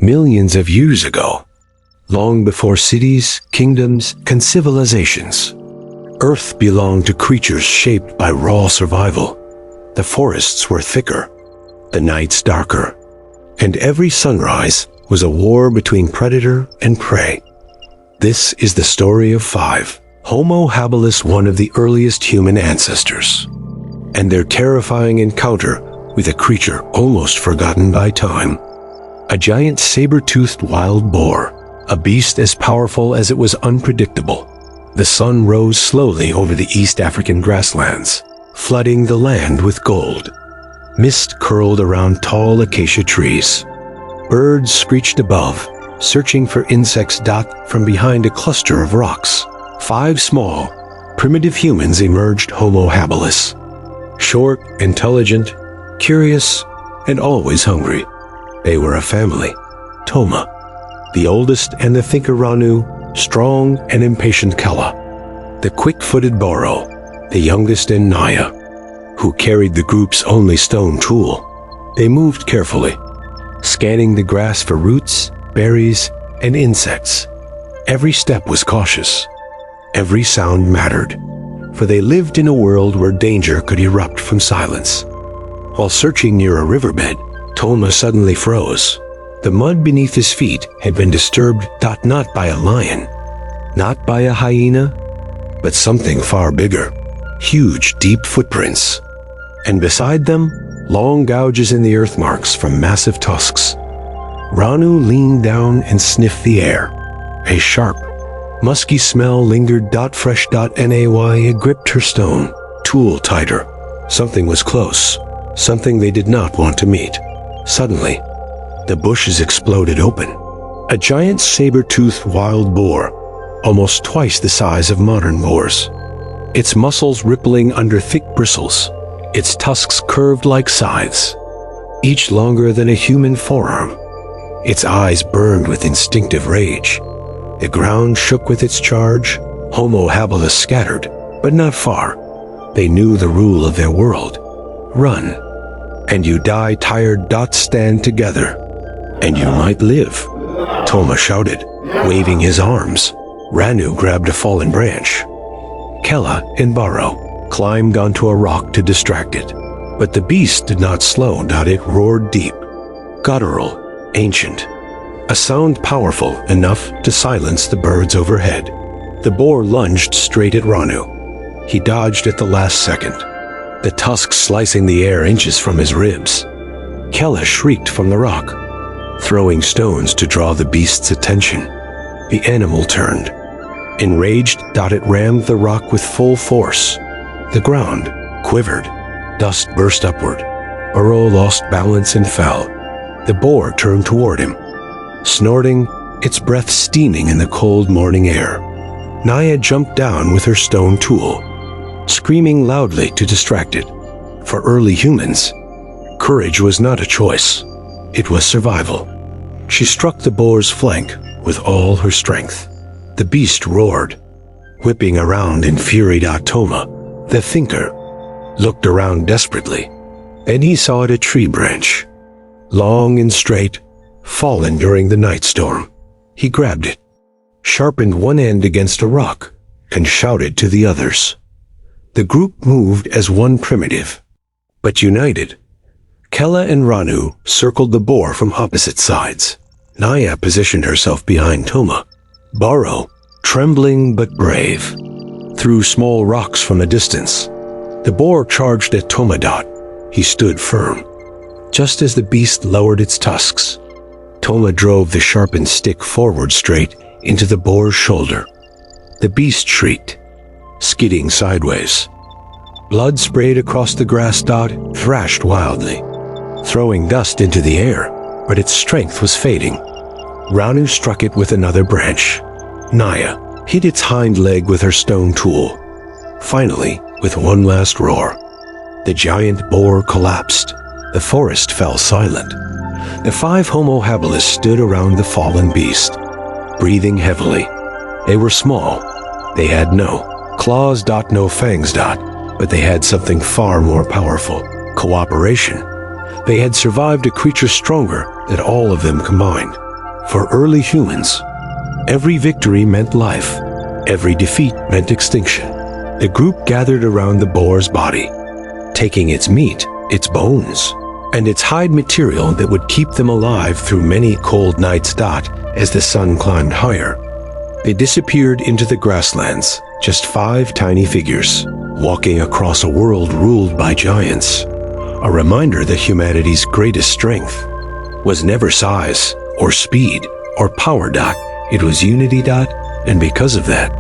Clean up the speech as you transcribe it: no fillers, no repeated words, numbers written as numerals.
millions of years ago, long before cities, kingdoms, and civilizations. Earth belonged to creatures shaped by raw survival. The forests were thicker, the nights darker, and every sunrise was a war between predator and prey. This is the story of 5, Homo habilis, one of the earliest human ancestors, and their terrifying encounter with a creature almost forgotten by time. A giant saber-toothed wild boar, a beast as powerful as it was unpredictable. The sun rose slowly over the East African grasslands, flooding the land with gold. Mist curled around tall acacia trees. Birds screeched above, searching for insects. From behind a cluster of rocks, 5 small, primitive humans emerged. Homo habilis. Short, intelligent, curious, and always hungry. They were a family. Toma, the oldest, and the thinker Ranu, strong and impatient Kella. The quick-footed Baro, the youngest, and Naya, who carried the group's only stone tool. They moved carefully, scanning the grass for roots, berries, and insects. Every step was cautious. Every sound mattered, for they lived in a world where danger could erupt from silence. While searching near a riverbed, Toma suddenly froze. The mud beneath his feet had been disturbed, not by a lion, not by a hyena, but something far bigger. Huge, deep footprints. And beside them, long gouges in the earth marks from massive tusks. Ranu leaned down and sniffed the air. A sharp, musky smell lingered. Fresh. Nay gripped her stone tool tighter. Something was close, something they did not want to meet. Suddenly, the bushes exploded open. A giant saber-toothed wild boar, almost twice the size of modern boars. Its muscles rippling under thick bristles, its tusks curved like scythes, each longer than a human forearm. Its eyes burned with instinctive rage. The ground shook with its charge. Homo habilis scattered, but not far. They knew the rule of their world. Run, and you die tired. Stand together, and you might live. Toma shouted, waving his arms. Ranu grabbed a fallen branch. Kella and Baro climbed onto a rock to distract it. But the beast did not slow. It roared deep, guttural, ancient, a sound powerful enough to silence the birds overhead. The boar lunged straight at Ranu. He dodged at the last second, the tusks slicing the air inches from his ribs. Kella shrieked from the rock, throwing stones to draw the beast's attention. The animal turned. Enraged, it rammed the rock with full force. The ground quivered. Dust burst upward. Burrow lost balance and fell. The boar turned toward him, snorting, its breath steaming in the cold morning air. Naya jumped down with her stone tool, screaming loudly to distract it. For early humans, courage was not a choice. It was survival. She struck the boar's flank with all her strength. The beast roared, whipping around in fury. Toma, the thinker, looked around desperately. Then he saw a tree branch, long and straight, fallen during the night storm. He grabbed it, sharpened one end against a rock, and shouted to the others. The group moved as one primitive, but united. Kella and Ranu circled the boar from opposite sides. Naya positioned herself behind Toma. Baro, trembling but brave, threw small rocks from a distance. The boar charged at Toma. He stood firm. Just as the beast lowered its tusks, Toma drove the sharpened stick forward straight into the boar's shoulder. The beast shrieked, skidding sideways. Blood sprayed across the grass. Thrashed wildly, throwing dust into the air, but its strength was fading. Ranu struck it with another branch. Naya hit its hind leg with her stone tool. Finally, with one last roar, the giant boar collapsed. The forest fell silent. The 5 Homo habilis stood around the fallen beast, breathing heavily. They were small. They had no claws. No fangs. But they had something far more powerful: cooperation. They had survived a creature stronger than all of them combined. For early humans, every victory meant life. Every defeat meant extinction. The group gathered around the boar's body, taking its meat, its bones, and its hide material that would keep them alive through many cold nights. As the sun climbed higher, they disappeared into the grasslands, just 5 tiny figures, walking across a world ruled by giants. A reminder that humanity's greatest strength was never size, or speed, or power. It was unity. And because of that,